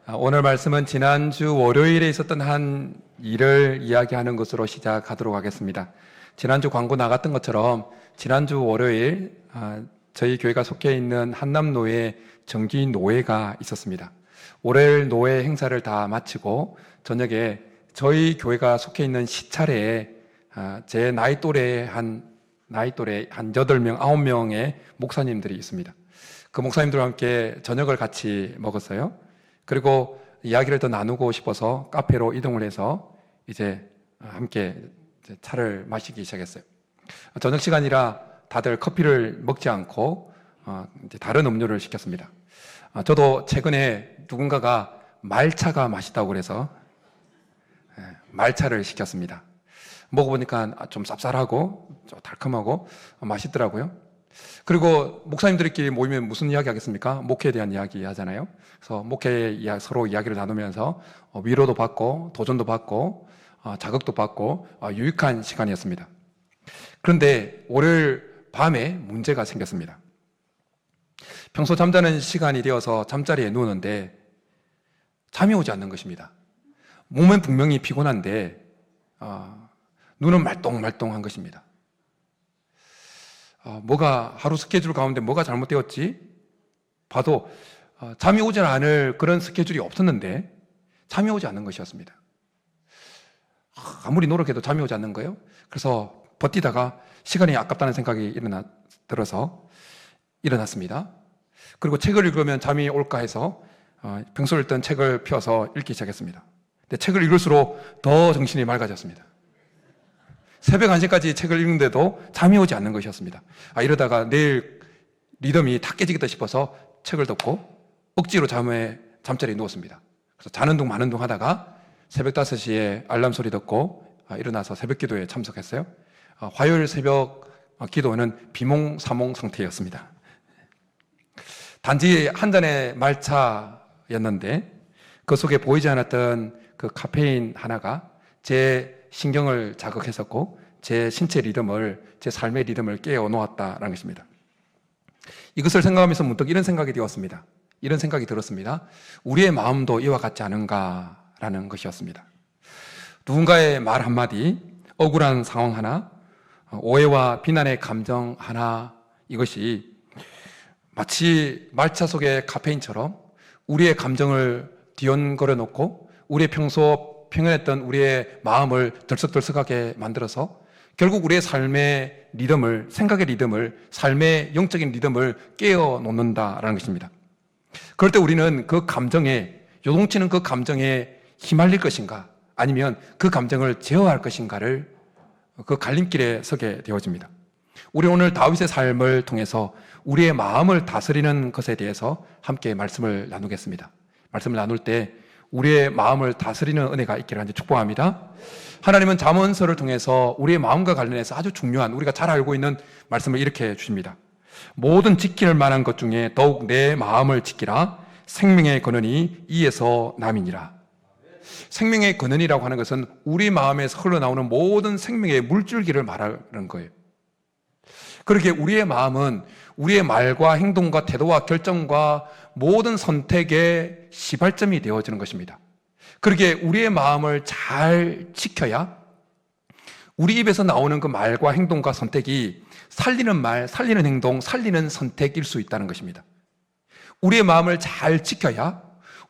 오늘 말씀은 지난주 월요일에 있었던 한 일을 이야기하는 것으로 시작하도록 하겠습니다. 지난주 광고 나갔던 것처럼 지난주 월요일 저희 교회가 속해 있는 한남노회 정기 노회가 있었습니다. 월요일 노회 행사를 다 마치고 저녁에 저희 교회가 속해 있는 시차례에 제 나이 또래 한 8명, 9명의 목사님들이 있습니다. 그 목사님들과 함께 저녁을 같이 먹었어요. 그리고 이야기를 더 나누고 싶어서 카페로 이동을 해서 이제 함께 차를 마시기 시작했어요. 저녁 시간이라 다들 커피를 먹지 않고 이제 다른 음료를 시켰습니다. 저도 최근에 누군가가 말차가 맛있다고 그래서 말차를 시켰습니다. 먹어보니까 좀 쌉쌀하고 좀 달콤하고 맛있더라고요. 그리고 목사님들끼리 모이면 무슨 이야기 하겠습니까? 목회에 대한 이야기 하잖아요. 그래서 목회 서로 이야기를 나누면서 위로도 받고 도전도 받고 자극도 받고 유익한 시간이었습니다. 그런데 월요일 밤에 문제가 생겼습니다. 평소 잠자는 시간이 되어서 잠자리에 누웠는데 잠이 오지 않는 것입니다. 몸은 분명히 피곤한데 눈은 말똥말똥한 것입니다. 뭐가 하루 스케줄 가운데 뭐가 잘못되었지? 봐도 잠이 오지 않을 그런 스케줄이 없었는데 잠이 오지 않는 것이었습니다. 아무리 노력해도 잠이 오지 않는 거예요. 그래서 버티다가 시간이 아깝다는 생각이 들어서 일어났습니다. 그리고 책을 읽으면 잠이 올까 해서 평소 읽던 책을 펴서 읽기 시작했습니다. 근데 책을 읽을수록 더 정신이 맑아졌습니다. 새벽 1시까지 책을 읽는데도 잠이 오지 않는 것이었습니다. 이러다가 내일 리듬이 다 깨지겠다 싶어서 책을 덮고 억지로 잠자리에 누웠습니다. 그래서 자는 둥 마는 둥 하다가 새벽 5시에 알람 소리 듣고 일어나서 새벽 기도에 참석했어요. 화요일 새벽 기도는 비몽사몽 상태였습니다. 단지 한 잔의 말차였는데 그 속에 보이지 않았던 그 카페인 하나가 제 신경을 자극했었고 제 신체 리듬을, 제 삶의 리듬을 깨워 놓았다는 것입니다. 이것을 생각하면서 문득 이런 생각이 되었습니다. 이런 생각이 들었습니다. 우리의 마음도 이와 같지 않은가라는 것이었습니다. 누군가의 말 한마디, 억울한 상황 하나, 오해와 비난의 감정 하나, 이것이 마치 말차 속의 카페인처럼 우리의 감정을 뒤엉거려 놓고 우리의 평소 평온했던 우리의 마음을 들썩들썩하게 만들어서 결국 우리의 삶의 리듬을, 생각의 리듬을, 삶의 영적인 리듬을 깨워 놓는다라는 것입니다. 그럴 때 우리는 그 감정에, 요동치는 그 감정에 휘말릴 것인가, 아니면 그 감정을 제어할 것인가를 그 갈림길에 서게 되어집니다. 우리 오늘 다윗의 삶을 통해서 우리의 마음을 다스리는 것에 대해서 함께 말씀을 나누겠습니다. 말씀을 나눌 때 우리의 마음을 다스리는 은혜가 있기를 축복합니다. 하나님은 잠언서를 통해서 우리의 마음과 관련해서 아주 중요한, 우리가 잘 알고 있는 말씀을 이렇게 주십니다. 모든 지킬 만한 것 중에 더욱 내 마음을 지키라. 생명의 근원이 이에서 남이니라. 생명의 근원이라고 하는 것은 우리 마음에서 흘러나오는 모든 생명의 물줄기를 말하는 거예요. 그렇게 우리의 마음은 우리의 말과 행동과 태도와 결정과 모든 선택의 시발점이 되어지는 것입니다. 그렇게 우리의 마음을 잘 지켜야 우리 입에서 나오는 그 말과 행동과 선택이 살리는 말, 살리는 행동, 살리는 선택일 수 있다는 것입니다. 우리의 마음을 잘 지켜야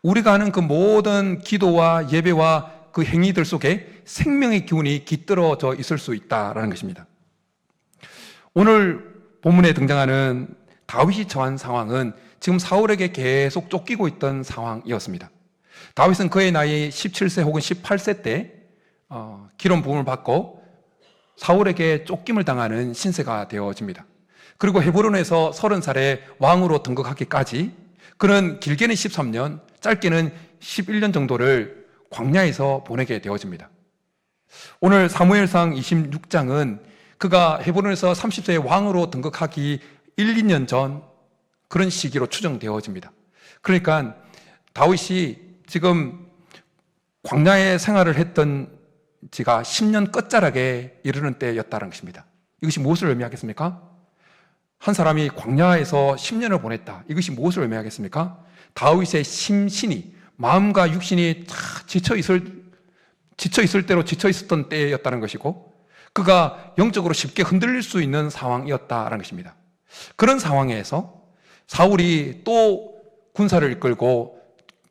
우리가 하는 그 모든 기도와 예배와 그 행위들 속에 생명의 기운이 깃들어져 있을 수 있다는 것입니다. 오늘 본문에 등장하는 다윗이 처한 상황은 지금 사울에게 계속 쫓기고 있던 상황이었습니다. 다윗은 그의 나이 17세 혹은 18세 때 기름 부음을 받고 사울에게 쫓김을 당하는 신세가 되어집니다. 그리고 헤브론에서 30살에 왕으로 등극하기까지 그는 길게는 13년, 짧게는 11년 정도를 광야에서 보내게 되어집니다. 오늘 사무엘상 26장은 그가 헤브론에서 30세의 왕으로 등극하기 1, 2년 전 그런 시기로 추정되어집니다. 그러니까 다윗이 지금 광야의 생활을 했던 지가 10년 끝자락에 이르는 때였다는 것입니다. 이것이 무엇을 의미하겠습니까? 한 사람이 광야에서 10년을 보냈다. 이것이 무엇을 의미하겠습니까? 다윗의 심신이 마음과 육신이 다 지쳐 있을 대로 지쳐 있었던 때였다는 것이고, 그가 영적으로 쉽게 흔들릴 수 있는 상황이었다는 것입니다. 그런 상황에서 사울이 또 군사를 이끌고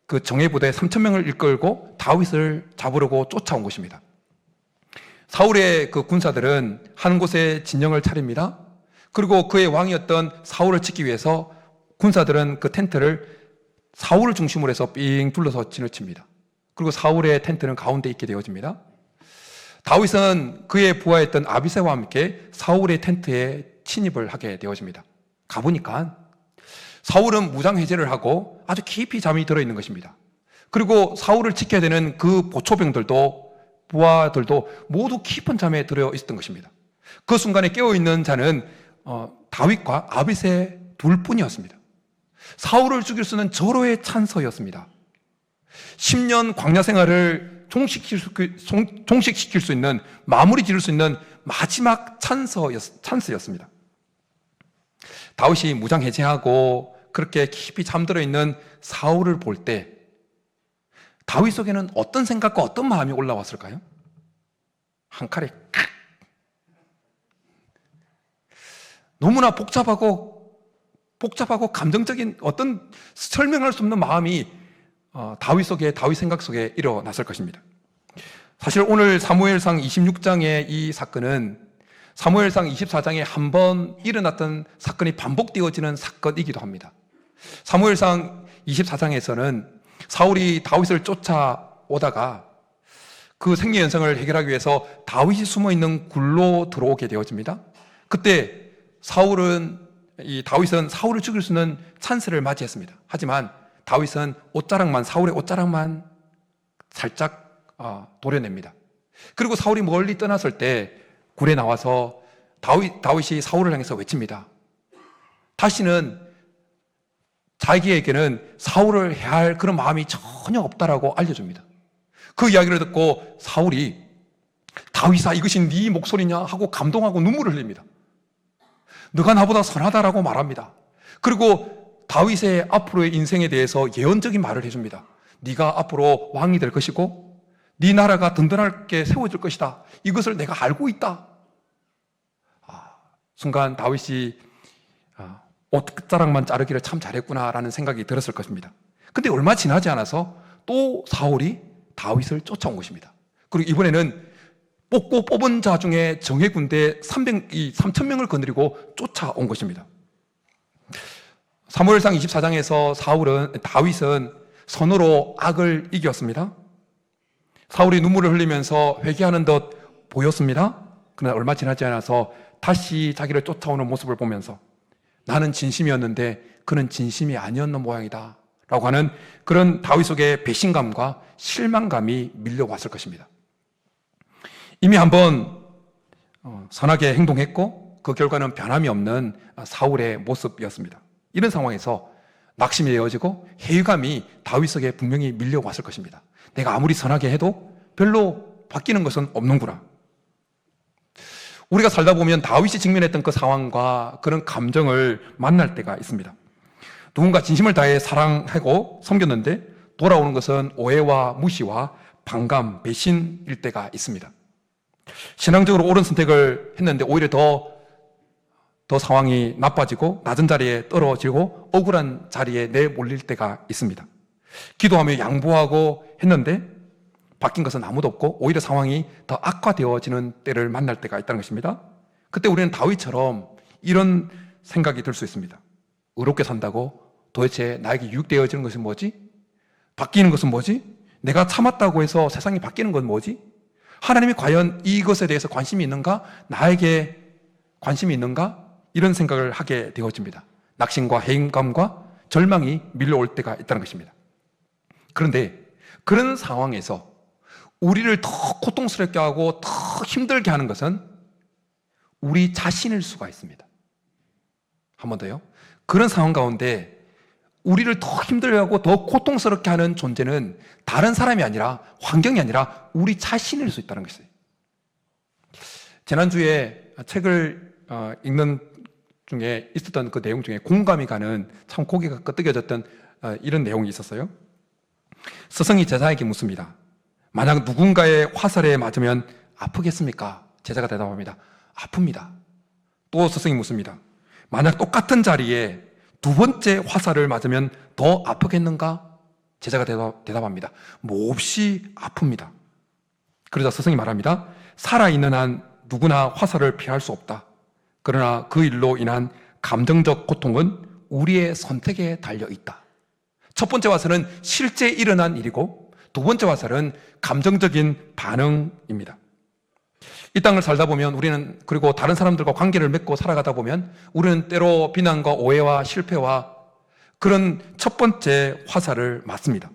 그 정예부대 3,000명을 이끌고 다윗을 잡으려고 쫓아온 것입니다. 사울의 그 군사들은 한 곳에 진영을 차립니다. 그리고 그의 왕이었던 사울을 지키기 위해서 군사들은 그 텐트를 사울을 중심으로 해서 삥 둘러서 지내칩니다. 그리고 사울의 텐트는 가운데 있게 되어집니다. 다윗은 그의 부하였던 아비새와 함께 사울의 텐트에 침입을 하게 되어집니다. 가보니까 사울은 무장 해제를 하고 아주 깊이 잠이 들어있는 것입니다. 그리고 사울을 지켜야 되는 그 보초병들도 부하들도 모두 깊은 잠에 들어 있었던 것입니다. 그 순간에 깨어있는 자는 다윗과 아비새 둘뿐이었습니다. 사울을 죽일 수 있는 절호의 찬스였습니다. 10년 광야 생활을 종식시킬 수 있는, 마무리 지을 수 있는 마지막 찬스였습니다. 다윗이 무장 해제하고 그렇게 깊이 잠들어 있는 사울을 볼 때 다윗 속에는 어떤 생각과 어떤 마음이 올라왔을까요? 한 칼에 칵! 너무나 복잡하고 감정적인 어떤 설명할 수 없는 마음이 다윗 생각 속에 일어났을 것입니다. 사실 오늘 사무엘상 26장의 이 사건은 사무엘상 24장에 한 번 일어났던 사건이 반복되어지는 사건이기도 합니다. 사무엘상 24장에서는 사울이 다윗을 쫓아오다가 그 생리현상을 해결하기 위해서 다윗이 숨어있는 굴로 들어오게 되어집니다. 그때 다윗은 사울을 죽일 수 있는 찬스를 맞이했습니다. 하지만 다윗은 사울의 옷자락만 살짝 도려냅니다. 그리고 사울이 멀리 떠났을 때 굴에 나와서 다윗이 사울을 향해서 외칩니다. 다시는 자기에게는 사울을 해할 그런 마음이 전혀 없다라고 알려줍니다. 그 이야기를 듣고 사울이 다윗아 이것이 네 목소리냐 하고 감동하고 눈물을 흘립니다. 너가 나보다 선하다라고 말합니다. 그리고 다윗의 앞으로의 인생에 대해서 예언적인 말을 해줍니다. 네가 앞으로 왕이 될 것이고 네 나라가 든든하게 세워질 것이다. 이것을 내가 알고 있다. 순간 다윗이 옷자락만 자르기를 참 잘했구나라는 생각이 들었을 것입니다. 근데 얼마 지나지 않아서 또 사울이 다윗을 쫓아온 것입니다. 그리고 이번에는 뽑은 자 중에 정예군대 3,000명을 거느리고 쫓아온 것입니다. 사무엘상 24장에서 다윗은 선으로 악을 이겼습니다. 사울이 눈물을 흘리면서 회개하는 듯 보였습니다. 그러나 얼마 지나지 않아서 다시 자기를 쫓아오는 모습을 보면서 나는 진심이었는데 그는 진심이 아니었는 모양이다 라고 하는 그런 다윗 속의 배신감과 실망감이 밀려왔을 것입니다. 이미 한번 선하게 행동했고 그 결과는 변함이 없는 사울의 모습이었습니다. 이런 상황에서 낙심이 되어지고 회의감이 다윗 속에 분명히 밀려왔을 것입니다. 내가 아무리 선하게 해도 별로 바뀌는 것은 없는구나. 우리가 살다 보면 다윗이 직면했던 그 상황과 그런 감정을 만날 때가 있습니다. 누군가 진심을 다해 사랑하고 섬겼는데 돌아오는 것은 오해와 무시와 반감, 배신일 때가 있습니다. 신앙적으로 옳은 선택을 했는데 오히려 더 상황이 나빠지고 낮은 자리에 떨어지고 억울한 자리에 내몰릴 때가 있습니다. 기도하며 양보하고 했는데 바뀐 것은 아무도 없고 오히려 상황이 더 악화되어지는 때를 만날 때가 있다는 것입니다. 그때 우리는 다윗처럼 이런 생각이 들 수 있습니다. 의롭게 산다고 도대체 나에게 유익되어지는 것은 뭐지? 바뀌는 것은 뭐지? 내가 참았다고 해서 세상이 바뀌는 건 뭐지? 하나님이 과연 이것에 대해서 관심이 있는가? 나에게 관심이 있는가? 이런 생각을 하게 되어집니다. 낙심과 해임감과 절망이 밀려올 때가 있다는 것입니다. 그런데 그런 상황에서 우리를 더 고통스럽게 하고 더 힘들게 하는 것은 우리 자신일 수가 있습니다. 한 번 더요. 그런 상황 가운데 우리를 더 힘들게 하고 더 고통스럽게 하는 존재는 다른 사람이 아니라 환경이 아니라 우리 자신일 수 있다는 것이에요. 지난주에 책을 읽는 중에 있었던 그 내용 중에 공감이 가는 참 고개가 끄덕여졌던 이런 내용이 있었어요. 스승이 제자에게 묻습니다. 만약 누군가의 화살에 맞으면 아프겠습니까? 제자가 대답합니다. 아픕니다. 또 스승이 묻습니다. 만약 똑같은 자리에 두 번째 화살을 맞으면 더 아프겠는가? 제자가 대답합니다. 몹시 아픕니다. 그러자 스승이 말합니다. 살아있는 한 누구나 화살을 피할 수 없다. 그러나 그 일로 인한 감정적 고통은 우리의 선택에 달려 있다. 첫 번째 화살은 실제 일어난 일이고 두 번째 화살은 감정적인 반응입니다. 이 땅을 살다 보면 우리는, 그리고 다른 사람들과 관계를 맺고 살아가다 보면 우리는 때로 비난과 오해와 실패와 그런 첫 번째 화살을 맞습니다.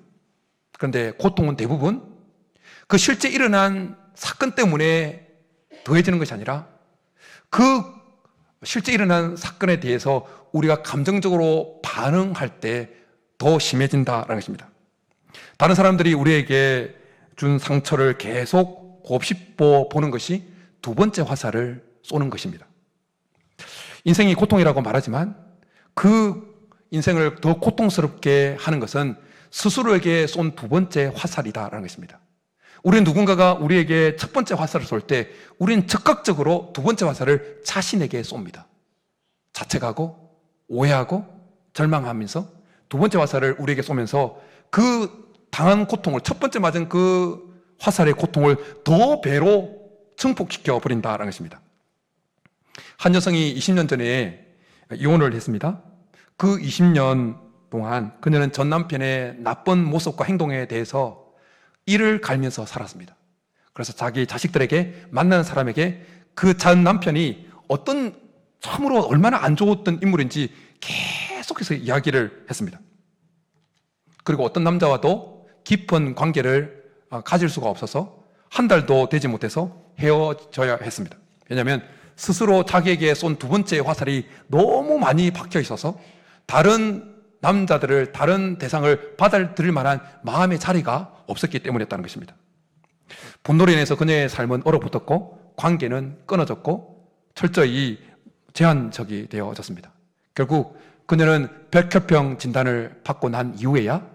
그런데 고통은 대부분 그 실제 일어난 사건 때문에 더해지는 것이 아니라 그 실제 일어난 사건에 대해서 우리가 감정적으로 반응할 때 더 심해진다는 것입니다. 다른 사람들이 우리에게 준 상처를 계속 곱씹어 보는 것이 두 번째 화살을 쏘는 것입니다. 인생이 고통이라고 말하지만 그 인생을 더 고통스럽게 하는 것은 스스로에게 쏜 두 번째 화살이다라는 것입니다. 우리는 누군가가 우리에게 첫 번째 화살을 쏠 때 우리는 즉각적으로 두 번째 화살을 자신에게 쏩니다. 자책하고 오해하고 절망하면서 두 번째 화살을 우리에게 쏘면서 그 당한 고통을, 첫 번째 맞은 그 화살의 고통을 더 배로 증폭시켜 버린다는 것입니다. 한 여성이 20년 전에 이혼을 했습니다. 그 20년 동안 그녀는 전 남편의 나쁜 모습과 행동에 대해서 이를 갈면서 살았습니다. 그래서 자기 자식들에게, 만나는 사람에게 그 전 남편이 어떤, 참으로 얼마나 안 좋았던 인물인지 계속해서 이야기를 했습니다. 그리고 어떤 남자와도 깊은 관계를 가질 수가 없어서 한 달도 되지 못해서 헤어져야 했습니다. 왜냐하면 스스로 자기에게 쏜 두 번째 화살이 너무 많이 박혀 있어서 다른 남자들을, 다른 대상을 받아들일 만한 마음의 자리가 없었기 때문이었다는 것입니다. 분노로 인해서 그녀의 삶은 얼어붙었고 관계는 끊어졌고 철저히 제한적이 되어졌습니다. 결국 그녀는 백혈병 진단을 받고 난 이후에야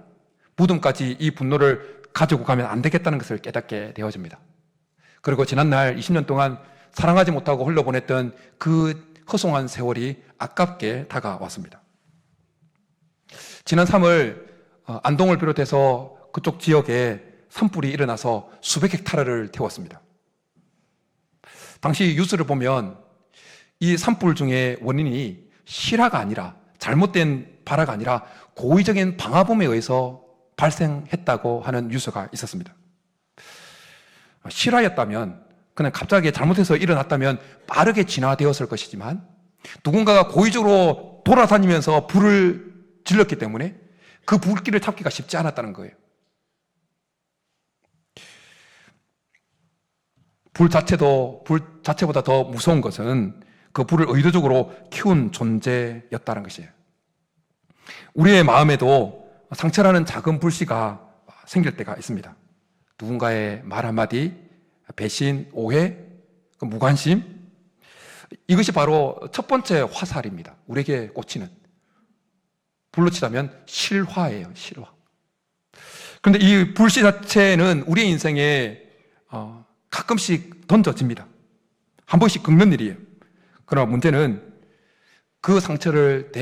무덤까지 이 분노를 가지고 가면 안 되겠다는 것을 깨닫게 되어집니다. 그리고 지난날 20년 동안 사랑하지 못하고 흘려보냈던 그 허송한 세월이 아깝게 다가왔습니다. 지난 3월 안동을 비롯해서 그쪽 지역에 산불이 일어나서 수백 헥타르를 태웠습니다. 당시 뉴스를 보면 이 산불 중에 원인이 실화가 아니라, 잘못된 발화가 아니라 고의적인 방화범에 의해서 발생했다고 하는 뉴스가 있었습니다. 실화였다면, 그냥 갑자기 잘못해서 일어났다면 빠르게 진화되었을 것이지만 누군가가 고의적으로 돌아다니면서 불을 질렀기 때문에 그 불길을 잡기가 쉽지 않았다는 거예요. 불 자체보다 더 무서운 것은 그 불을 의도적으로 키운 존재였다는 것이에요. 우리의 마음에도 상처라는 작은 불씨가 생길 때가 있습니다. 누군가의 말 한마디, 배신, 오해, 무관심, 이것이 바로 첫 번째 화살입니다. 우리에게 꽂히는, 불로 치자면 실화예요. 실화. 그런데 이 불씨 자체는 우리의 인생에 가끔씩 던져집니다. 한 번씩 긁는 일이에요. 그러나 문제는 그 상처를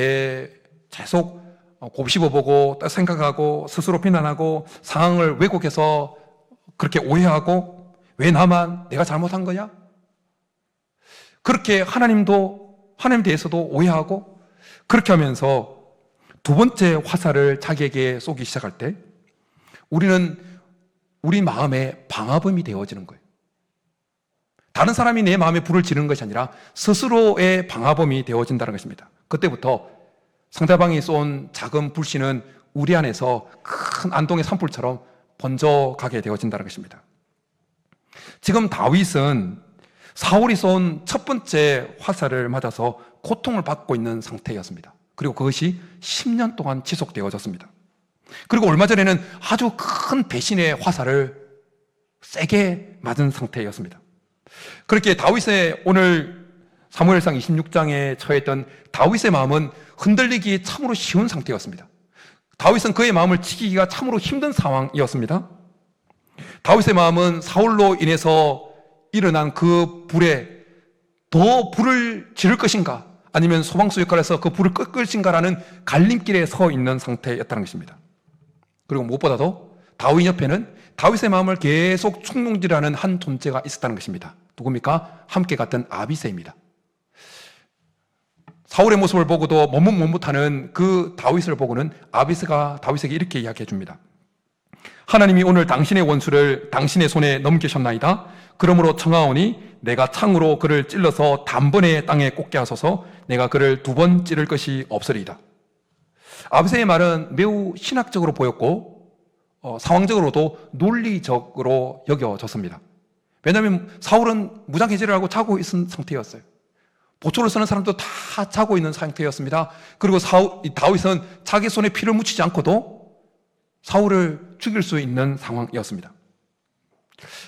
계속 곱씹어보고 생각하고 스스로 비난하고 상황을 왜곡해서 그렇게 오해하고, 왜 나만, 내가 잘못한 거냐? 그렇게 하나님에 대해서도 오해하고, 그렇게 하면서 두 번째 화살을 자기에게 쏘기 시작할 때 우리는 우리 마음의 방화범이 되어지는 거예요. 다른 사람이 내 마음에 불을 지르는 것이 아니라 스스로의 방화범이 되어진다는 것입니다. 그때부터 상대방이 쏜 작은 불씨는 우리 안에서 큰 안동의 산불처럼 번져가게 되어진다는 것입니다. 지금 다윗은 사울이 쏜 첫 번째 화살을 맞아서 고통을 받고 있는 상태였습니다. 그리고 그것이 10년 동안 지속되어졌습니다. 그리고 얼마 전에는 아주 큰 배신의 화살을 세게 맞은 상태였습니다. 그렇게 다윗의, 오늘 사무엘상 26장에 처했던 다윗의 마음은 흔들리기 참으로 쉬운 상태였습니다. 다윗은 그의 마음을 지키기가 참으로 힘든 상황이었습니다. 다윗의 마음은 사울로 인해서 일어난 그 불에 더 불을 지를 것인가, 아니면 소방수 역할을 해서 그 불을 끌 것인가라는 갈림길에 서 있는 상태였다는 것입니다. 그리고 무엇보다도 다윗 옆에는 다윗의 마음을 계속 충동질하는 한 존재가 있었다는 것입니다. 누굽니까? 함께 갔던 아비새입니다. 사울의 모습을 보고도 머뭇머뭇하는 그 다윗을 보고는 아비새가 다윗에게 이렇게 이야기해 줍니다. 하나님이 오늘 당신의 원수를 당신의 손에 넘기셨나이다. 그러므로 청하오니 내가 창으로 그를 찔러서 단번에 땅에 꽂게 하소서. 내가 그를 2번 찌를 것이 없으리이다. 아비새의 말은 매우 신학적으로 보였고 상황적으로도 논리적으로 여겨졌습니다. 왜냐하면 사울은 무장해제를 하고 자고 있는 상태였어요. 보초를 쓰는 사람도 다 자고 있는 상태였습니다. 그리고 다윗은 자기 손에 피를 묻히지 않고도 사울을 죽일 수 있는 상황이었습니다.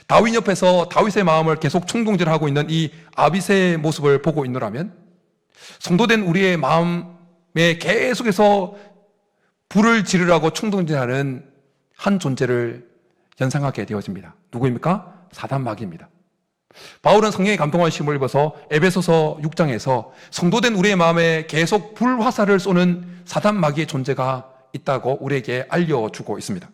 다윗 옆에서 다윗의 마음을 계속 충동질하고 있는 이 아비새의 모습을 보고 있노라면 성도된 우리의 마음에 계속해서 불을 지르라고 충동질하는 한 존재를 연상하게 되어집니다. 누구입니까? 사단마귀입니다. 바울은 성령의 감동하심을 입어서 에베소서 6장에서 성도된 우리의 마음에 계속 불화살을 쏘는 사단마귀의 존재가 있다고 우리에게 알려주고 있습니다.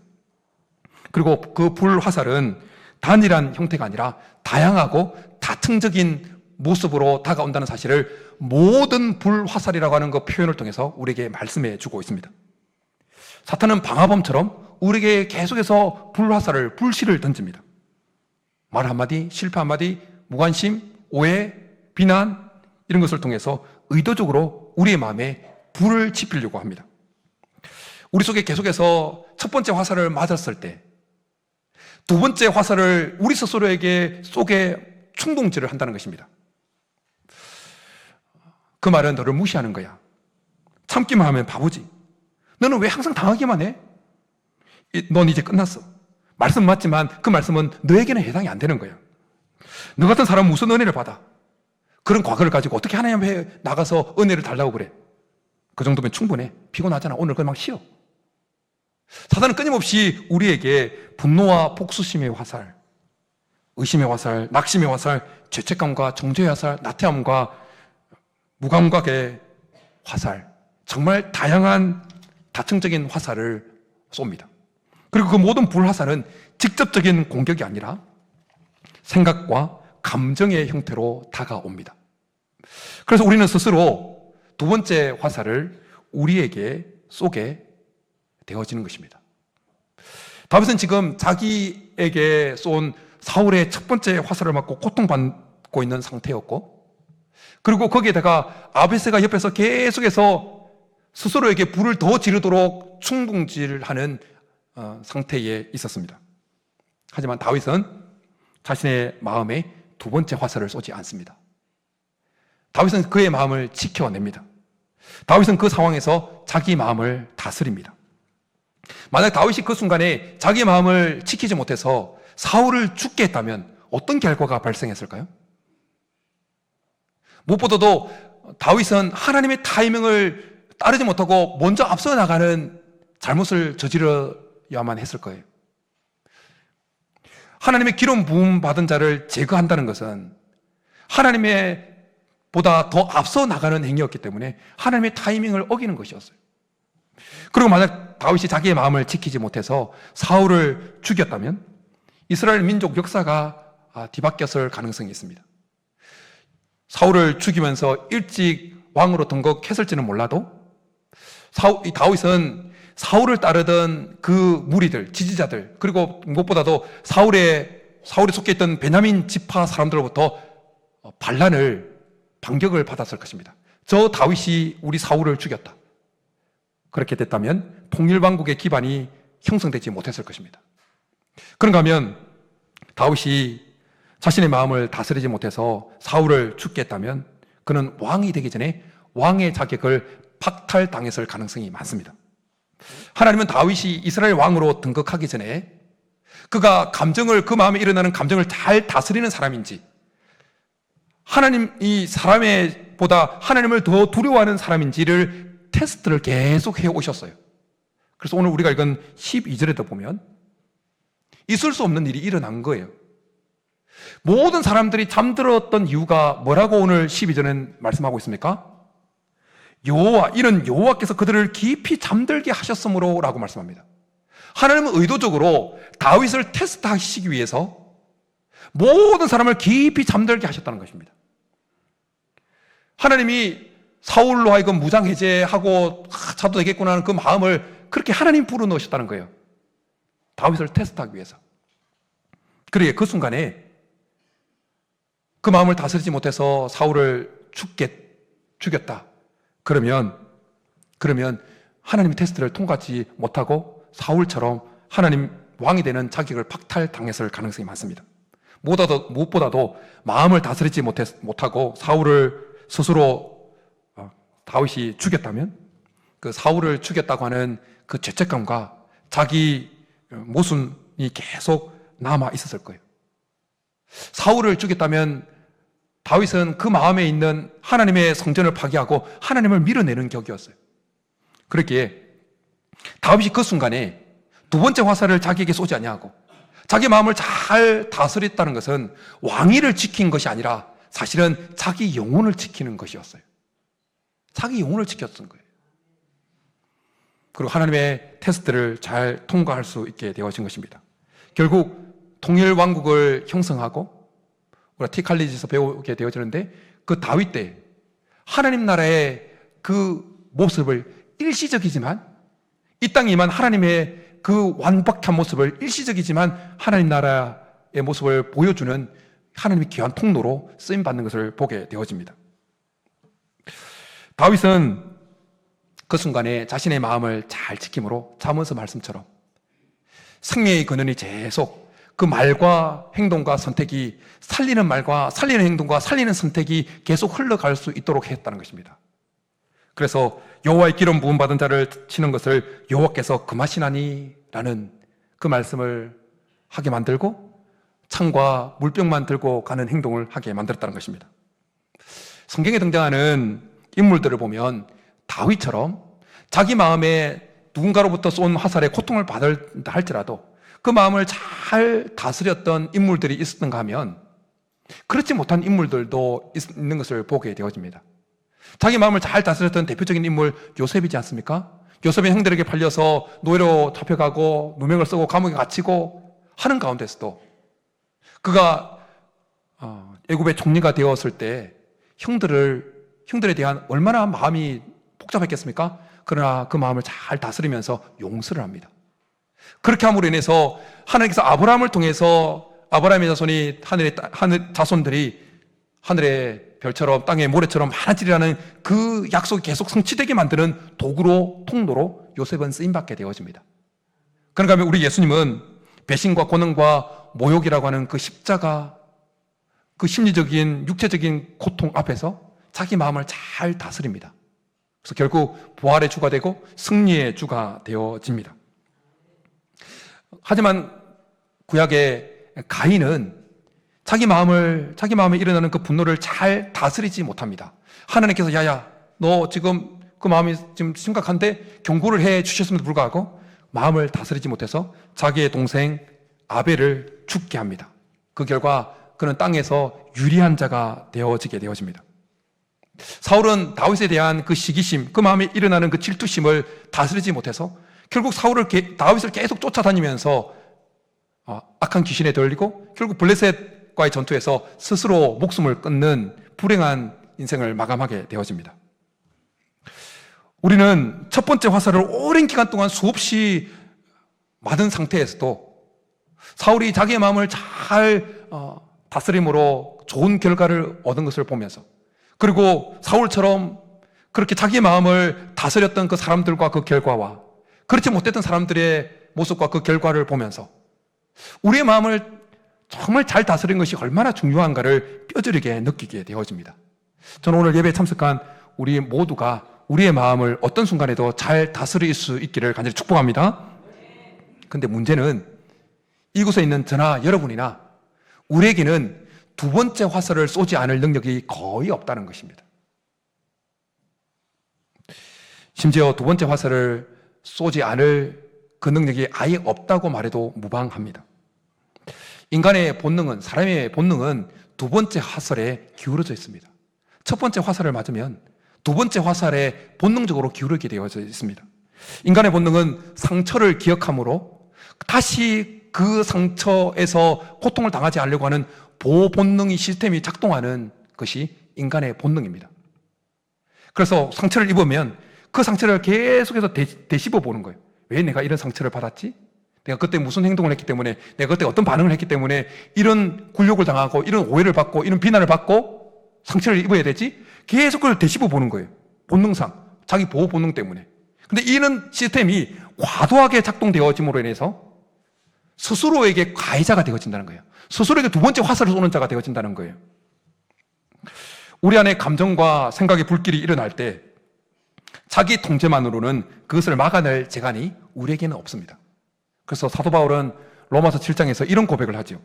그리고 그 불화살은 단일한 형태가 아니라 다양하고 다층적인 모습으로 다가온다는 사실을 모든 불화살이라고 하는 그 표현을 통해서 우리에게 말씀해 주고 있습니다. 사탄은 방화범처럼 우리에게 계속해서 불화살을, 불씨를 던집니다. 말 한마디, 실패 한마디, 무관심, 오해, 비난 이런 것을 통해서 의도적으로 우리의 마음에 불을 지피려고 합니다. 우리 속에 계속해서 첫 번째 화살을 맞았을 때 2번째 화살을 우리 스스로에게 쏘게 충동질을 한다는 것입니다. 그 말은 너를 무시하는 거야. 참기만 하면 바보지. 너는 왜 항상 당하기만 해? 넌 이제 끝났어. 말씀 맞지만 그 말씀은 너에게는 해당이 안 되는 거야. 너 같은 사람은 무슨 은혜를 받아? 그런 과거를 가지고 어떻게 하나님 앞에 나가서 은혜를 달라고 그래? 그 정도면 충분해. 피곤하잖아. 오늘 그냥 쉬어. 사단은 끊임없이 우리에게 분노와 복수심의 화살, 의심의 화살, 낙심의 화살, 죄책감과 정죄의 화살, 나태함과 무감각의 화살, 정말 다양한 다층적인 화살을 쏩니다. 그리고 그 모든 불화살은 직접적인 공격이 아니라 생각과 감정의 형태로 다가옵니다. 그래서 우리는 스스로 2번째 화살을 우리에게 쏘게 되어지는 것입니다. 다윗은 지금 자기에게 쏜 사울의 첫 번째 화살을 맞고 고통받고 있는 상태였고, 그리고 거기에다가 아비새가 옆에서 계속해서 스스로에게 불을 더 지르도록 충동질하는 상태에 있었습니다. 하지만 다윗은 자신의 마음에 2번째 화살을 쏘지 않습니다. 다윗은 그의 마음을 지켜냅니다. 다윗은 그 상황에서 자기 마음을 다스립니다. 만약 다윗이 그 순간에 자기 마음을 지키지 못해서 사울을 죽게 했다면 어떤 결과가 발생했을까요? 무엇보다도 다윗은 하나님의 타이밍을 따르지 못하고 먼저 앞서 나가는 잘못을 저지르야만 했을 거예요. 하나님의 기름 부음 받은 자를 제거한다는 것은 하나님의 보다 더 앞서 나가는 행위였기 때문에 하나님의 타이밍을 어기는 것이었어요. 그리고 만약 다윗이 자기의 마음을 지키지 못해서 사울을 죽였다면 이스라엘 민족 역사가 뒤바뀌었을 가능성이 있습니다. 사울을 죽이면서 일찍 왕으로 등극했을지는 몰라도 다윗은 사울을 따르던 그 무리들, 지지자들, 그리고 무엇보다도 사울에 속해 있던 베냐민 지파 사람들로부터 반격을 받았을 것입니다. 저 다윗이 우리 사울을 죽였다. 그렇게 됐다면 통일왕국의 기반이 형성되지 못했을 것입니다. 그런가 하면 다윗이 자신의 마음을 다스리지 못해서 사울을 죽게 했다면 그는 왕이 되기 전에 왕의 자격을 박탈당했을 가능성이 많습니다. 하나님은 다윗이 이스라엘 왕으로 등극하기 전에 그가 그 마음에 일어나는 감정을 잘 다스리는 사람인지, 하나님이 사람보다 하나님을 더 두려워하는 사람인지를 테스트를 계속 해오셨어요. 그래서 오늘 우리가 읽은 12절에도 보면 있을 수 없는 일이 일어난 거예요. 모든 사람들이 잠들었던 이유가 뭐라고 오늘 12절은 말씀하고 있습니까? 이는 여호와께서 그들을 깊이 잠들게 하셨으므로 라고 말씀합니다. 하나님은 의도적으로 다윗을 테스트하시기 위해서 모든 사람을 깊이 잠들게 하셨다는 것입니다. 하나님이 사울로 하여금 무장해제하고 자도 되겠구나 하는 그 마음을 그렇게 하나님 불어넣으셨다는 거예요. 다윗을 테스트하기 위해서. 그러게 그 순간에 그 마음을 다스리지 못해서 사울을 죽였다. 그러면 하나님의 테스트를 통과하지 못하고 사울처럼 하나님 왕이 되는 자격을 박탈당했을 가능성이 많습니다. 무엇보다도 마음을 다스리지 못하고 사울을 스스로 다윗이 죽였다면 그 사울을 죽였다고 하는 그 죄책감과 자기 모순이 계속 남아 있었을 거예요. 사울을 죽였다면 다윗은 그 마음에 있는 하나님의 성전을 파괴하고 하나님을 밀어내는 격이었어요. 그렇기에 다윗이 그 순간에 두 번째 화살을 자기에게 쏘지 아니하고 자기 마음을 잘 다스렸다는 것은 왕위를 지킨 것이 아니라 사실은 자기 영혼을 지키는 것이었어요. 자기 영혼을 지켰던 거예요. 그리고 하나님의 테스트를 잘 통과할 수 있게 되어진 것입니다. 결국 통일 왕국을 형성하고 우리가 티칼리지에서 배우게 되어지는데 그 다윗 때 하나님 나라의 그 모습을 일시적이지만 이 땅에 임한 하나님의 그 완벽한 모습을 일시적이지만 하나님 나라의 모습을 보여주는 하나님의 귀한 통로로 쓰임받는 것을 보게 되어집니다. 다윗은 그 순간에 자신의 마음을 잘 지킴으로 잠언서 말씀처럼 생명의 근원이 계속 그 말과 행동과 선택이 살리는 말과 살리는 행동과 살리는 선택이 계속 흘러갈 수 있도록 했다는 것입니다. 그래서 여호와의 기름 부음 받은 자를 치는 것을 여호와께서 금하시나니 라는 그 말씀을 하게 만들고 창과 물병만 들고 가는 행동을 하게 만들었다는 것입니다. 성경에 등장하는 인물들을 보면 다윗처럼 자기 마음에 누군가로부터 쏜 화살에 고통을 받을다 할지라도 그 마음을 잘 다스렸던 인물들이 있었던가 하면 그렇지 못한 인물들도 있는 것을 보게 되어집니다. 자기 마음을 잘 다스렸던 대표적인 인물 요셉이지 않습니까? 요셉이 형들에게 팔려서 노예로 잡혀가고 누명을 쓰고 감옥에 갇히고 하는 가운데서도 그가 애굽의 총리가 되었을 때 형들에 대한 얼마나 마음이 복잡했겠습니까? 그러나 그 마음을 잘 다스리면서 용서를 합니다. 그렇게 함으로 인해서 하나님께서 아브라함을 통해서 아브라함의 자손이 하늘 자손들이 하늘의 별처럼 땅의 모래처럼 많아지리라는 그 약속이 계속 성취되게 만드는 도구로 통로로 요셉은 쓰임받게 되어집니다. 그런가 하면 우리 예수님은 배신과 고난과 모욕이라고 하는 그 십자가 그 심리적인 육체적인 고통 앞에서 자기 마음을 잘 다스립니다. 그래서 결국 부활의 주가 되고 승리의 주가 되어집니다. 하지만 구약의 가인은 자기 마음에 일어나는 그 분노를 잘 다스리지 못합니다. 하나님께서 야야 너 지금 그 마음이 지금 심각한데 경고를 해 주셨음에도 불구하고 마음을 다스리지 못해서 자기의 동생 아벨을 죽게 합니다. 그 결과 그는 땅에서 유리한 자가 되어집니다. 사울은 다윗에 대한 그 시기심, 그 마음에 일어나는 그 질투심을 다스리지 못해서 결국 다윗을 계속 쫓아다니면서 악한 귀신에 들리고 결국 블레셋과의 전투에서 스스로 목숨을 끊는 불행한 인생을 마감하게 되어집니다. 우리는 첫 번째 화살을 오랜 기간 동안 수없이 맞은 상태에서도 사울이 자기의 마음을 잘 다스림으로 좋은 결과를 얻은 것을 보면서 그리고 사울처럼 그렇게 자기의 마음을 다스렸던 그 사람들과 그 결과와 그렇지 못했던 사람들의 모습과 그 결과를 보면서 우리의 마음을 정말 잘 다스리는 것이 얼마나 중요한가를 뼈저리게 느끼게 되어집니다. 저는 오늘 예배에 참석한 우리 모두가 우리의 마음을 어떤 순간에도 잘 다스릴 수 있기를 간절히 축복합니다. 근데 문제는 이곳에 있는 저나 여러분이나 우리에게는 두 번째 화살을 쏘지 않을 능력이 거의 없다는 것입니다. 심지어 두 번째 화살을 쏘지 않을 그 능력이 아예 없다고 말해도 무방합니다. 인간의 본능은, 사람의 본능은 두 번째 화살에 기울어져 있습니다. 첫 번째 화살을 맞으면 두 번째 화살에 본능적으로 기울게 되어져 있습니다. 인간의 본능은 상처를 기억함으로 다시 그 상처에서 고통을 당하지 않으려고 하는 보호 본능이 시스템이 작동하는 것이 인간의 본능입니다. 그래서 상처를 입으면 그 상처를 계속해서 되씹어 보는 거예요. 왜 내가 이런 상처를 받았지? 내가 그때 무슨 행동을 했기 때문에, 내가 그때 어떤 반응을 했기 때문에 이런 굴욕을 당하고 이런 오해를 받고 이런 비난을 받고 상처를 입어야 되지? 계속 그걸 되씹어 보는 거예요. 본능상, 자기 보호 본능 때문에. 근데 이런 시스템이 과도하게 작동되어짐으로 인해서 스스로에게 가해자가 되어진다는 거예요. 스스로에게 두 번째 화살을 쏘는 자가 되어진다는 거예요. 우리 안에 감정과 생각의 불길이 일어날 때 자기 통제만으로는 그것을 막아낼 재간이 우리에게는 없습니다. 그래서 사도 바울은 로마서 7장에서 이런 고백을 하죠.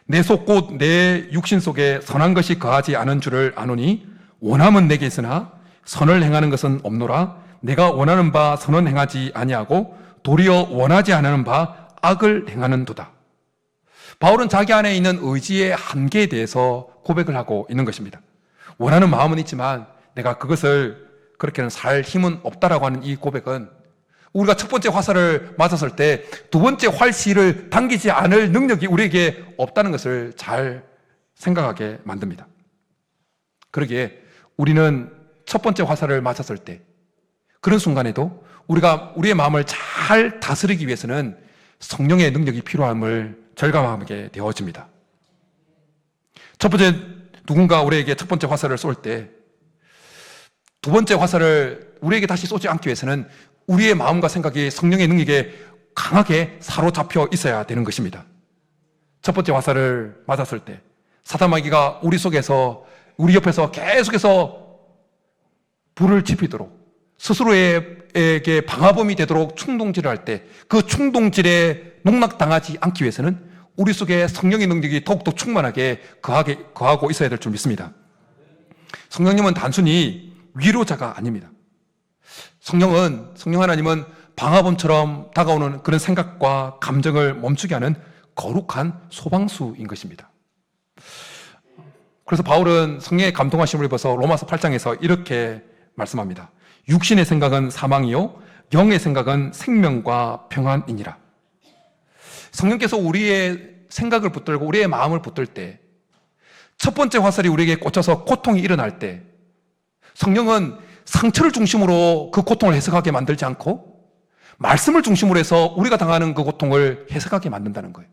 내 속 곧 내 육신 속에 선한 것이 거하지 않은 줄을 아노니 원함은 내게 있으나 선을 행하는 것은 없노라. 내가 원하는 바 선은 행하지 아니하고 도리어 원하지 않는 바 악을 행하는도다. 바울은 자기 안에 있는 의지의 한계에 대해서 고백을 하고 있는 것입니다. 원하는 마음은 있지만 내가 그것을 그렇게는 살 힘은 없다라고 하는 이 고백은 우리가 첫 번째 화살을 맞았을 때 두 번째 활시를 당기지 않을 능력이 우리에게 없다는 것을 잘 생각하게 만듭니다. 그러기에 우리는 첫 번째 화살을 맞았을 때 그런 순간에도 우리가 우리의 마음을 잘 다스리기 위해서는 성령의 능력이 필요함을 절감하게 되어집니다. 첫 번째, 누군가 우리에게 첫 번째 화살을 쏠 때 두 번째 화살을 우리에게 다시 쏘지 않기 위해서는 우리의 마음과 생각이 성령의 능력에 강하게 사로잡혀 있어야 되는 것입니다. 첫 번째 화살을 맞았을 때 사단 마귀가 우리 속에서, 우리 옆에서 계속해서 불을 지피도록 스스로에게 방화범이 되도록 충동질을 할 때 그 충동질에 농락당하지 않기 위해서는 우리 속에 성령의 능력이 더욱더 충만하게 거하고 있어야 될 줄 믿습니다. 성령님은 단순히 위로자가 아닙니다. 성령 하나님은 방화범처럼 다가오는 그런 생각과 감정을 멈추게 하는 거룩한 소방수인 것입니다. 그래서 바울은 성령의 감동하심을 입어서 로마서 8장에서 이렇게 말씀합니다. 육신의 생각은 사망이요 영의 생각은 생명과 평안이니라. 성령께서 우리의 생각을 붙들고 우리의 마음을 붙들 때 첫 번째 화살이 우리에게 꽂혀서 고통이 일어날 때 성령은 상처를 중심으로 그 고통을 해석하게 만들지 않고 말씀을 중심으로 해서 우리가 당하는 그 고통을 해석하게 만든다는 거예요.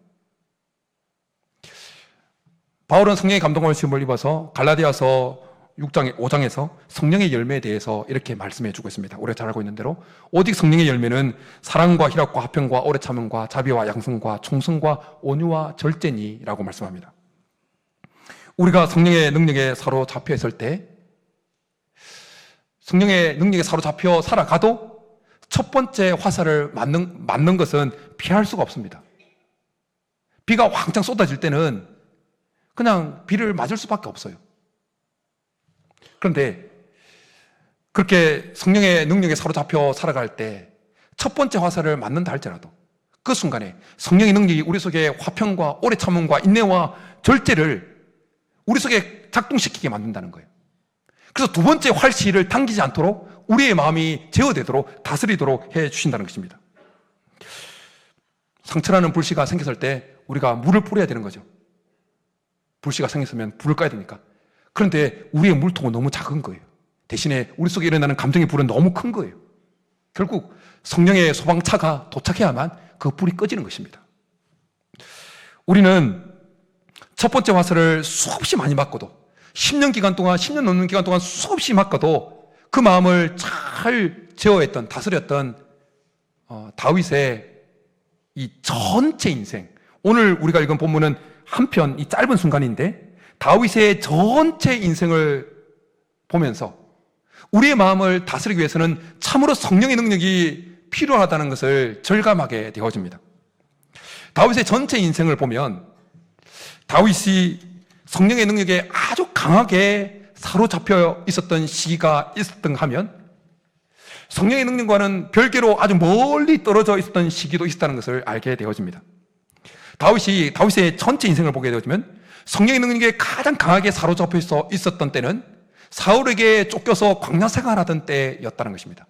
바울은 성령의 감동하심을 입어서 갈라디아서 5장에서 성령의 열매에 대해서 이렇게 말씀해 주고 있습니다. 우리가 잘 알고 있는 대로 오직 성령의 열매는 사랑과 희락과 화평과 오래 참음과 자비와 양성과 충성과 온유와 절제니라고 말씀합니다. 우리가 성령의 능력에 사로잡혀 있을 때 성령의 능력에 사로잡혀 살아가도 첫 번째 화살을 맞는 것은 피할 수가 없습니다. 비가 왕창 쏟아질 때는 그냥 비를 맞을 수밖에 없어요. 그런데 그렇게 성령의 능력에 사로잡혀 살아갈 때 첫 번째 화살을 맞는다 할지라도 그 순간에 성령의 능력이 우리 속에 화평과 오래 참음과 인내와 절제를 우리 속에 작동시키게 만든다는 거예요. 그래서 두 번째 활시를 당기지 않도록 우리의 마음이 제어되도록 다스리도록 해 주신다는 것입니다. 상처라는 불씨가 생겼을 때 우리가 물을 뿌려야 되는 거죠. 불씨가 생겼으면 불을 꺼야 되니까. 그런데 우리의 물통은 너무 작은 거예요. 대신에 우리 속에 일어나는 감정의 불은 너무 큰 거예요. 결국 성령의 소방차가 도착해야만 그 불이 꺼지는 것입니다. 우리는 첫 번째 화살을 수없이 많이 맞고도 10년 기간 동안, 10년 넘는 기간 동안 수없이 맞고도 그 마음을 잘 제어했던, 다스렸던 다윗의 이 전체 인생, 오늘 우리가 읽은 본문은 한편 이 짧은 순간인데 다윗의 전체 인생을 보면서 우리의 마음을 다스리기 위해서는 참으로 성령의 능력이 필요하다는 것을 절감하게 되어집니다. 다윗의 전체 인생을 보면 다윗이 성령의 능력에 아주 강하게 사로잡혀 있었던 시기가 있었던가 하면 성령의 능력과는 별개로 아주 멀리 떨어져 있었던 시기도 있었다는 것을 알게 되어집니다. 다윗의 전체 인생을 보게 되어지면 성령의 능력에 가장 강하게 사로잡혀 있었던 때는 사울에게 쫓겨서 광야 생활하던 때였다는 것입니다.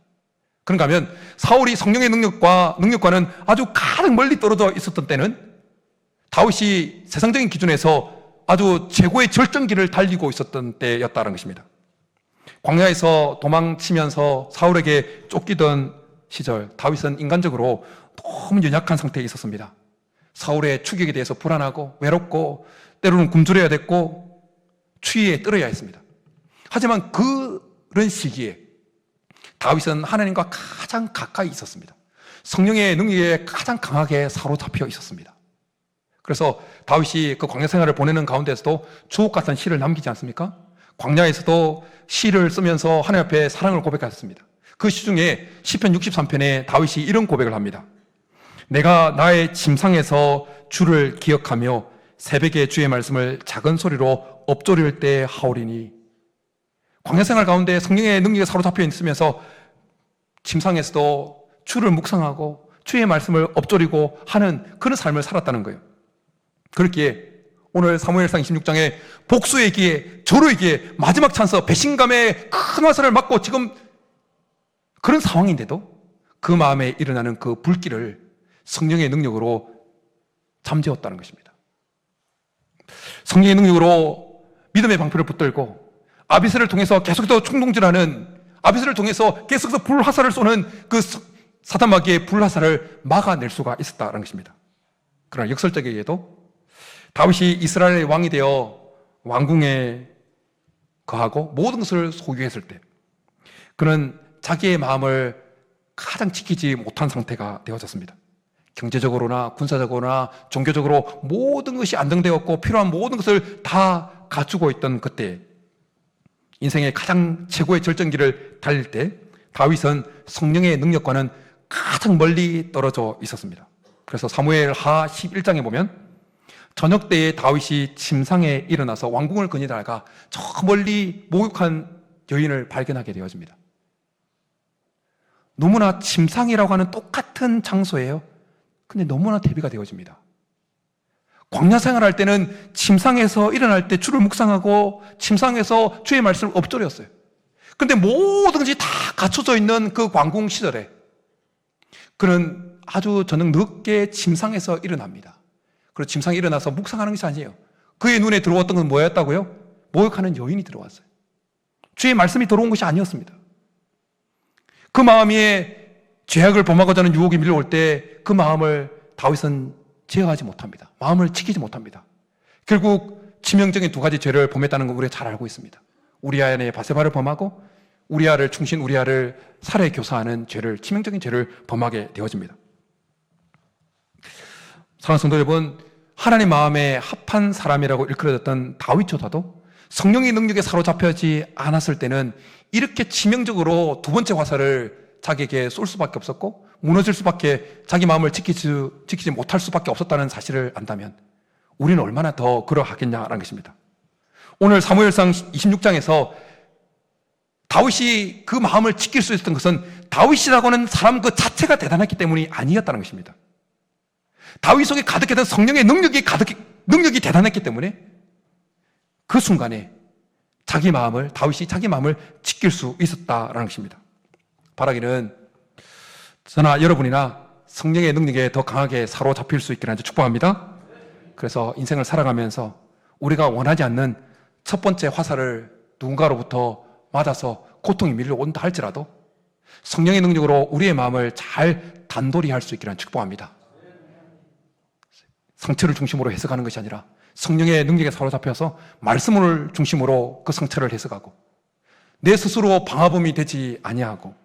그런가 하면 사울이 성령의 능력과는 아주 가장 멀리 떨어져 있었던 때는 다윗이 세상적인 기준에서 아주 최고의 절정기를 달리고 있었던 때였다는 것입니다. 광야에서 도망치면서 사울에게 쫓기던 시절 다윗은 인간적으로 너무 연약한 상태에 있었습니다. 사울의 추격에 대해서 불안하고 외롭고 때로는 굶주려야 됐고 추위에 떨어야 했습니다. 하지만 그런 시기에 다윗은 하나님과 가장 가까이 있었습니다. 성령의 능력에 가장 강하게 사로잡혀 있었습니다. 그래서 다윗이 그 광야 생활을 보내는 가운데서도 주옥 같은 시를 남기지 않습니까? 광야에서도 시를 쓰면서 하나님 앞에 사랑을 고백했습니다. 그 시 중에 시편 63편에 다윗이 이런 고백을 합니다. 내가 나의 침상에서 주를 기억하며 새벽에 주의 말씀을 작은 소리로 엎조릴 때 하오리니. 광야 생활 가운데 성령의 능력에 사로잡혀 있으면서 침상에서도 주를 묵상하고 주의 말씀을 엎조리고 하는 그런 삶을 살았다는 거예요. 그렇기에 오늘 사무엘상 26장에 복수의 기회, 조로의 기회, 마지막 찬스, 배신감의 큰 화살을 맞고 지금 그런 상황인데도 그 마음에 일어나는 그 불길을 성령의 능력으로 잠재웠다는 것입니다. 성령의 능력으로 믿음의 방패를 붙들고 아비새를 통해서 계속해서 충동질하는, 아비새를 통해서 계속해서 불화살을 쏘는 그 사단 마귀의 불화살을 막아낼 수가 있었다는 것입니다. 그러나 역설적이게도 다윗이 이스라엘의 왕이 되어 왕궁에 거하고 모든 것을 소유했을 때 그는 자기의 마음을 가장 지키지 못한 상태가 되어졌습니다. 경제적으로나 군사적으로나 종교적으로 모든 것이 안정되었고 필요한 모든 것을 다 갖추고 있던 그때, 인생의 가장 최고의 절정기를 달릴 때 다윗은 성령의 능력과는 가장 멀리 떨어져 있었습니다. 그래서 사무엘하 11장에 보면 저녁 때에 다윗이 침상에 일어나서 왕궁을 거니다가 저 멀리 목욕한 여인을 발견하게 되어집니다. 너무나 침상이라고 하는 똑같은 장소예요. 근데 너무나 대비가 되어집니다. 광야 생활할 때는 침상에서 일어날 때 주를 묵상하고 침상에서 주의 말씀을 엎조렸어요. 근데 모든 것이 다 갖춰져 있는 그 왕궁 시절에 그는 아주 저녁 늦게 침상에서 일어납니다. 그리고 침상에 일어나서 묵상하는 것이 아니에요. 그의 눈에 들어왔던 건 뭐였다고요? 목욕하는 여인이 들어왔어요. 주의 말씀이 들어온 것이 아니었습니다. 그 마음에 죄악을 범하고자 하는 유혹이 밀려올 때 그 마음을 다윗은 제어하지 못합니다. 마음을 지키지 못합니다. 결국 치명적인 두 가지 죄를 범했다는 걸 우리가 잘 알고 있습니다. 우리아 안에 바세바를 범하고 우리아를 충신 우리아를 살해 교사하는 죄를, 치명적인 죄를 범하게 되어집니다. 사랑하는 성도 여러분, 하나님 마음에 합한 사람이라고 일컬어졌던 다윗조차도 성령의 능력에 사로잡혀지 않았을 때는 이렇게 치명적으로 두 번째 화살을 자기에게 쏠 수밖에 없었고 무너질 수밖에, 자기 마음을 지키지 못할 수밖에 없었다는 사실을 안다면 우리는 얼마나 더 그러하겠냐라는 것입니다. 오늘 사무엘상 26장에서 다윗이 그 마음을 지킬 수 있었던 것은 다윗이라고 하는 사람 그 자체가 대단했기 때문이 아니었다는 것입니다. 다윗 속에 가득했던 성령의 능력이 대단했기 때문에 그 순간에 다윗이 자기 마음을 지킬 수 있었다라는 것입니다. 바라기는 저나 여러분이나 성령의 능력에 더 강하게 사로잡힐 수 있기를 축복합니다. 그래서 인생을 살아가면서 우리가 원하지 않는 첫 번째 화살을 누군가로부터 맞아서 고통이 밀려온다 할지라도 성령의 능력으로 우리의 마음을 잘 단돌이 할 수 있기를 축복합니다. 상처를 중심으로 해석하는 것이 아니라 성령의 능력에 사로잡혀서 말씀을 중심으로 그 상처를 해석하고 내 스스로 방화범이 되지 아니하고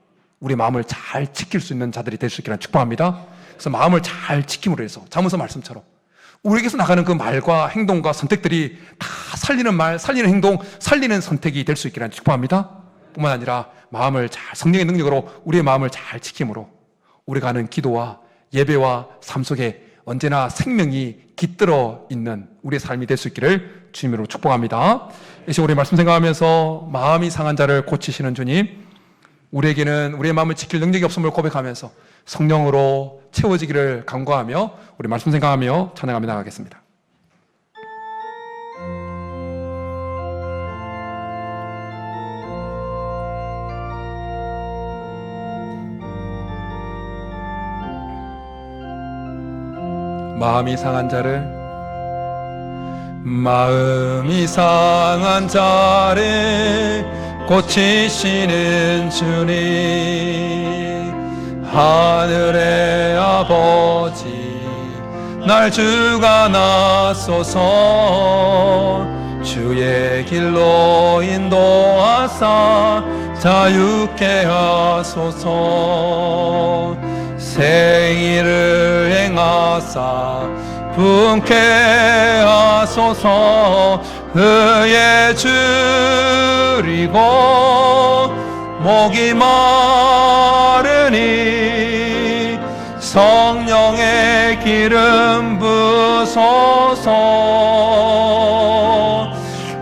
우리 마음을 잘 지킬 수 있는 자들이 될 수 있기를 축복합니다. 그래서 마음을 잘 지킴으로 해서 잠언서 말씀처럼 우리에게서 나가는 그 말과 행동과 선택들이 다 살리는 말, 살리는 행동, 살리는 선택이 될 수 있기를 축복합니다. 뿐만 아니라 마음을 잘, 성령의 능력으로 우리의 마음을 잘 지킴으로 우리가 하는 기도와 예배와 삶 속에 언제나 생명이 깃들어 있는 우리의 삶이 될 수 있기를 주님으로 축복합니다. 이 시간 우리 말씀 생각하면서 마음이 상한 자를 고치시는 주님, 우리에게는 우리의 마음을 지킬 능력이 없음을 고백하면서 성령으로 채워지기를 간구하며 우리 말씀 생각하며 찬양하며 나가겠습니다. 마음이 상한 자를 고치시는 주님, 하늘의 아버지 날 주관하소서. 주의 길로 인도하사 자유케 하소서. 새 일을 행하사 분케 하소서. 의에 줄이고 목이 마르니 성령의 기름 부소서.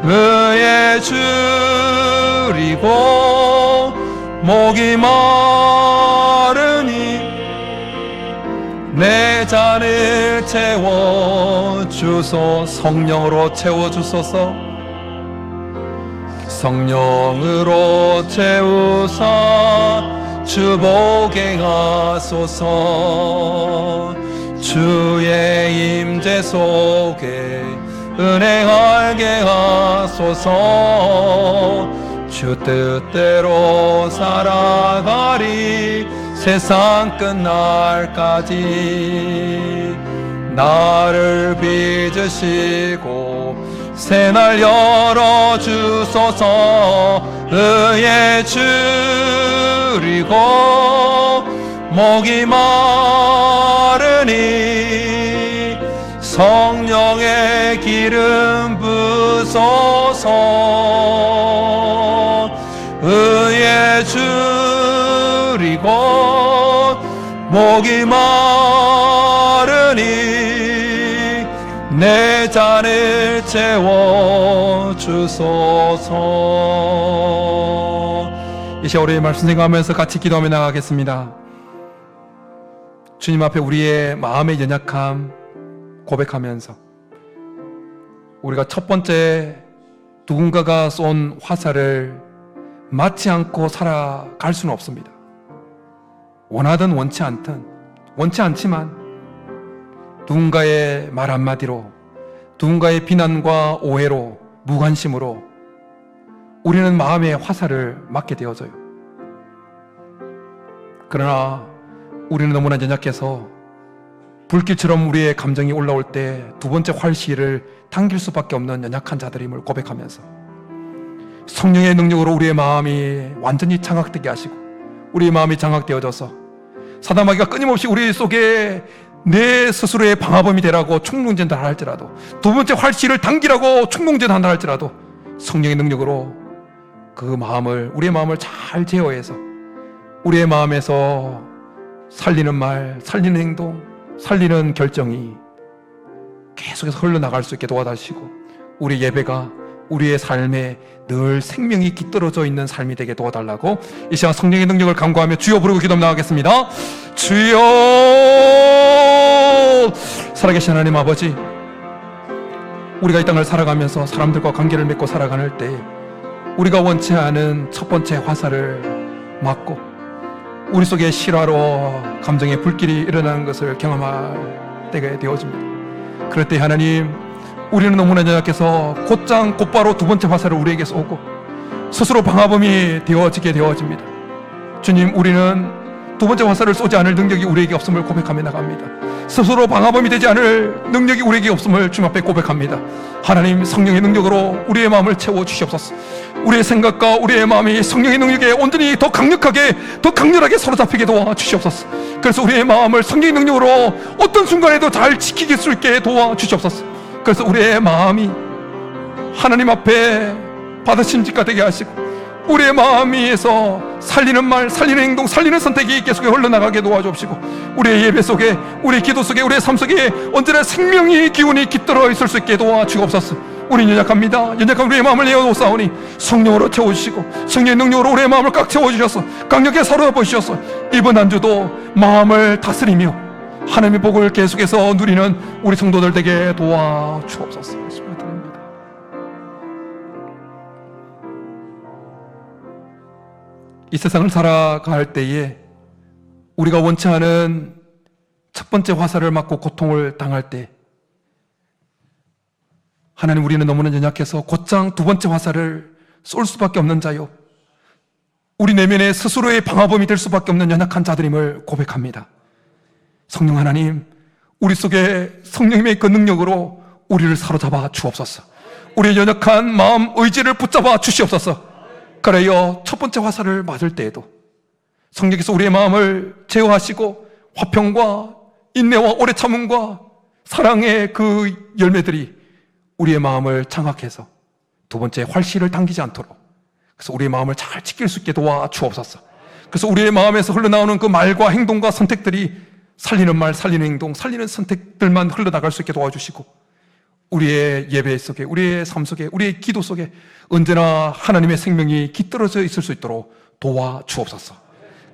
의에 줄이고 목이 마르니 내 잔을 채워주소. 성령으로 채워주소서. 성령으로 채우사 주보게 하소서. 주의 임재 속에 은혜 알게 하소서. 주 뜻대로 살아가리 세상 끝날까지. 나를 빚으시고 새날 열어주소서. 의에 줄이고 목이 마르니 성령의 기름 부소서. 의에 줄이고 목이 마르니 내 잔을 채워주소서. 이 시간 우리의 말씀 생각하면서 같이 기도하며 나가겠습니다. 주님 앞에 우리의 마음의 연약함 고백하면서 우리가 첫 번째 누군가가 쏜 화살을 맞지 않고 살아갈 수는 없습니다. 원하든 원치 않든, 원치 않지만 누군가의 말 한마디로, 누군가의 비난과 오해로, 무관심으로 우리는 마음의 화살을 맞게 되어져요. 그러나 우리는 너무나 연약해서 불길처럼 우리의 감정이 올라올 때 두 번째 활시를 당길 수밖에 없는 연약한 자들임을 고백하면서 성령의 능력으로 우리의 마음이 완전히 장악되게 하시고 우리의 마음이 장악되어져서 사단마귀가 끊임없이 우리 속에 내 스스로의 방화범이 되라고 총동전을 할지라도, 두 번째 활시를 당기라고 총동전을 한다 할지라도 성령의 능력으로 그 마음을, 우리의 마음을 잘 제어해서 우리의 마음에서 살리는 말, 살리는 행동, 살리는 결정이 계속해서 흘러나갈 수 있게 도와주시고 우리 예배가 우리의 삶에 늘 생명이 깃들어져 있는 삶이 되게 도와달라고 이 시간 성령의 능력을 간구하며 주여 부르고 기도하며 나가겠습니다. 주여! 살아계신 하나님 아버지, 우리가 이 땅을 살아가면서 사람들과 관계를 맺고 살아가는 때 우리가 원치 않은 첫 번째 화살을 맞고 우리 속에 실화로 감정의 불길이 일어나는 것을 경험할 때가 되어집니다. 그럴 때 하나님, 우리는 너무나 연약해서 곧장 곧바로 두 번째 화살을 우리에게 쏘고 스스로 방화범이 되어지게 되어집니다. 주님, 우리는 두 번째 화살을 쏘지 않을 능력이 우리에게 없음을 고백하며 나갑니다. 스스로 방화범이 되지 않을 능력이 우리에게 없음을 주님 앞에 고백합니다. 하나님, 성령의 능력으로 우리의 마음을 채워주시옵소서. 우리의 생각과 우리의 마음이 성령의 능력에 온전히 더 강력하게, 더 강렬하게 사로잡히게 도와주시옵소서. 그래서 우리의 마음을 성령의 능력으로 어떤 순간에도 잘 지키길 수 있게 도와주시옵소서. 그래서 우리의 마음이 하나님 앞에 받으심직가 되게 하시고 우리의 마음에서 살리는 말, 살리는 행동, 살리는 선택이 계속 흘러나가게 도와주옵시고 우리의 예배 속에, 우리의 기도 속에, 우리의 삶 속에 언제나 생명이 기운이 깃들어 있을 수 있게 도와주옵소서. 우린 연약합니다. 연약한 우리의 마음을 내어놓사오니 성령으로 채워주시고 성령의 능력으로 우리의 마음을 꽉 채워주셔서 강력하게 사로잡으셔서 이번 한 주도 마음을 다스리며 하나님의 복을 계속해서 누리는 우리 성도들 되게 도와주옵소서. 말씀을 드립니다. 이 세상을 살아갈 때에 우리가 원치 않은 첫 번째 화살을 맞고 고통을 당할 때 하나님, 우리는 너무나 연약해서 곧장 두 번째 화살을 쏠 수밖에 없는 자요, 우리 내면에 스스로의 방화범이 될 수밖에 없는 연약한 자들임을 고백합니다. 성령 하나님, 우리 속에 성령님의 그 능력으로 우리를 사로잡아 주옵소서. 우리의 연약한 마음, 의지를 붙잡아 주시옵소서. 그래요, 첫 번째 화살을 맞을 때에도 성령께서 우리의 마음을 제어하시고 화평과 인내와 오래 참음과 사랑의 그 열매들이 우리의 마음을 장악해서 두 번째 활시를 당기지 않도록, 그래서 우리의 마음을 잘 지킬 수 있게 도와주옵소서. 그래서 우리의 마음에서 흘러나오는 그 말과 행동과 선택들이 살리는 말, 살리는 행동, 살리는 선택들만 흘러나갈 수 있게 도와주시고, 우리의 예배 속에, 우리의 삶 속에, 우리의 기도 속에 언제나 하나님의 생명이 깃들어져 있을 수 있도록 도와주옵소서.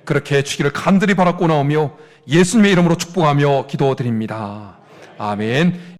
그렇게 주기를 간절히 바라고 나오며 예수님의 이름으로 축복하며 기도드립니다. 아멘.